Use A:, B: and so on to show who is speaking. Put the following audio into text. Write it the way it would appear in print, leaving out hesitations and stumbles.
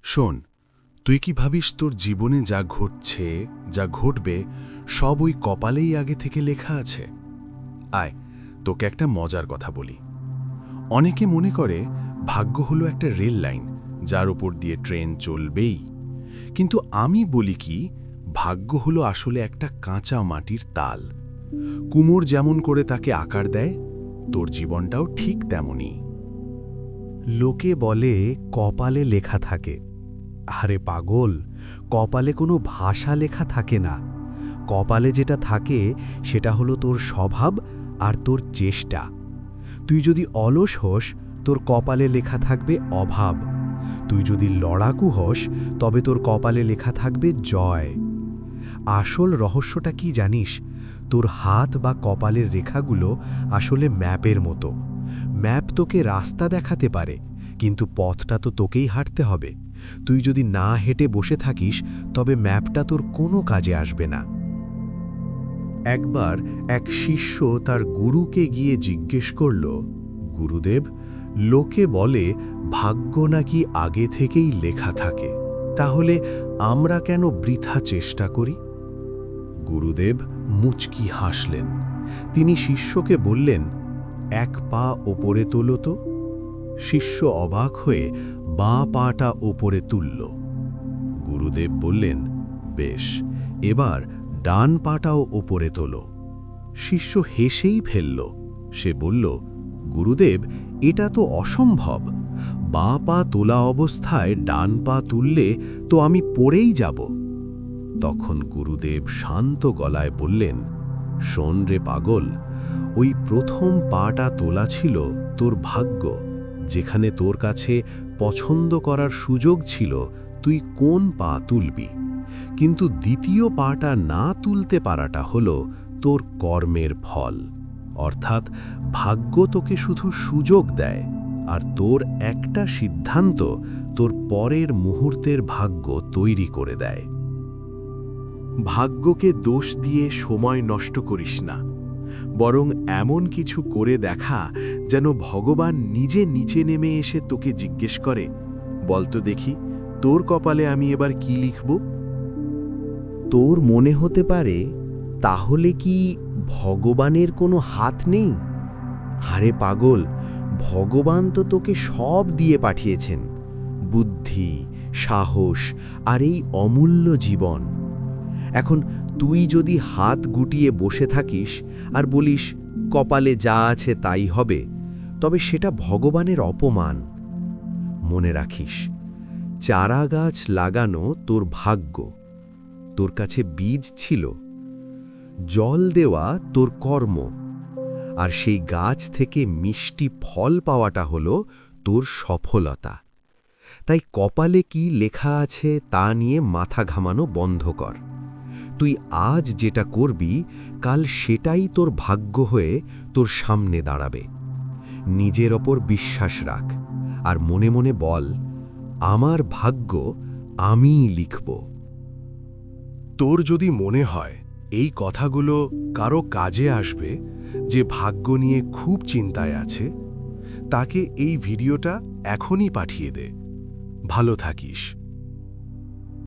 A: শোন, তুই কি ভাবিস তোর জীবনে যা ঘটছে, যা ঘটবে, সব ওই কপালেই আগে থেকে লেখা আছে? আয়, তোকে একটা মজার কথা বলি। অনেকে মনে করে ভাগ্য হলো একটা রেল লাইন, যার উপর দিয়ে ট্রেন চলবেই। কিন্তু আমি বলি কি, ভাগ্য হলো আসলে একটা কাঁচা মাটির তাল। কুমোর যেমন করে তাকে আকার দেয়, তোর জীবনটাও ঠিক তেমনই।
B: লোকে বলে কপালে লেখা থাকে। আরে পাগল, কপালে কোনো ভাষা লেখা থাকে না। কপালে যেটা থাকে সেটা হলো তোর স্বভাব আর তোর চেষ্টা। তুই যদি অলস হোস, তোর কপালে লেখা থাকবে অভাব। তুই যদি লড়াকু হোস, তবে তোর কপালে লেখা থাকবে জয়। আসল রহস্যটা কি জানিস? তোর হাত বা কপালের রেখাগুলো আসলে ম্যাপের মতো। ম্যাপ তোকে রাস্তা দেখাতে পারে, কিন্তু পথটা তো তোকেই হাঁটতে হবে। তুই যদি না হেঁটে বসে থাকিস, তবে ম্যাপটা তোর কোনো কাজে আসবে না।
A: একবার এক শিষ্য তার গুরুকে গিয়ে জিজ্ঞেস করল, গুরুদেব, লোকে বলে ভাগ্য নাকি আগে থেকেই লেখা থাকে, তাহলে আমরা কেন বৃথা চেষ্টা করি? গুরুদেব মুচকি হাসলেন। তিনি শিষ্যকে বললেন, এক পা ওপরে তোলো তো। শিষ্য অবাক হয়ে বাঁ পাটা ওপরে তুলল। গুরুদেব বললেন, বেশ, এবার ডান পাটাও ওপরে তোলো। শিষ্য হেসেই ফেলল। সে বলল, গুরুদেব, এটা তো অসম্ভব। বাঁ পা তোলা অবস্থায় ডান পা তুললে তো আমি পড়েই যাব। তখন গুরুদেব শান্ত গলায় বললেন, শোন রে পাগল, ওই প্রথম পাটা তোলা ছিল তোর ভাগ্য। যেখানে তোর কাছে পছন্দ করার সুযোগ ছিল তুই কোন পা তুলবি। কিন্তু দ্বিতীয় পাটা না তুলতে পারাটা হলো তোর কর্মের ফল। অর্থাৎ ভাগ্য তোকে শুধু সুযোগ দেয়, আর তোর একটা সিদ্ধান্ত তোর পরের মুহূর্তের ভাগ্য তৈরি করে দেয়। ভাগ্যকে দোষ দিয়ে সময় নষ্ট করিস না, বরং এমন কিছু করে দেখা যেন ভগবান নিজে নিচে নেমে এসে তোকে জিজ্ঞেস করে, বলতো দেখি, তোর কপালে আমি এবার কি লিখব?
B: তোর মনে হতে পারে, তাহলে কি ভগবানের কোনো হাত নেই? আরে পাগল, ভগবান তো তোকে সব দিয়ে পাঠিয়েছেন: বুদ্ধি, সাহস আর এই অমূল্য জীবন। এখন তুই যদি হাত গুটিয়ে বসে থাকিস আর বলিস কপালে যা আছে তাই হবে, তবে সেটা ভগবানের অপমান। মনে রাখিস, চারা গাছ লাগানো তোর ভাগ্য, তোর কাছে বীজ ছিল। জল দেওয়া তোর কর্ম, আর সেই গাছ থেকে মিষ্টি ফল পাওয়াটা হলো তোর সফলতা। তাই কপালে কি লেখা আছে তা নিয়ে মাথা ঘামানো বন্ধ কর। তুই আজ যেটা করবি, কাল সেটাই তোর ভাগ্য হয়ে তোর সামনে দাঁড়াবে। নিজের ওপর বিশ্বাস রাখ, আর মনে মনে বল, আমার ভাগ্য আমিই লিখব।
A: তোর যদি মনে হয় এই কথাগুলো কারো কাজে আসবে, যে ভাগ্য নিয়ে খুব চিন্তায় আছে, তাকে এই ভিডিওটা এখনই পাঠিয়ে দে। ভালো থাকিস।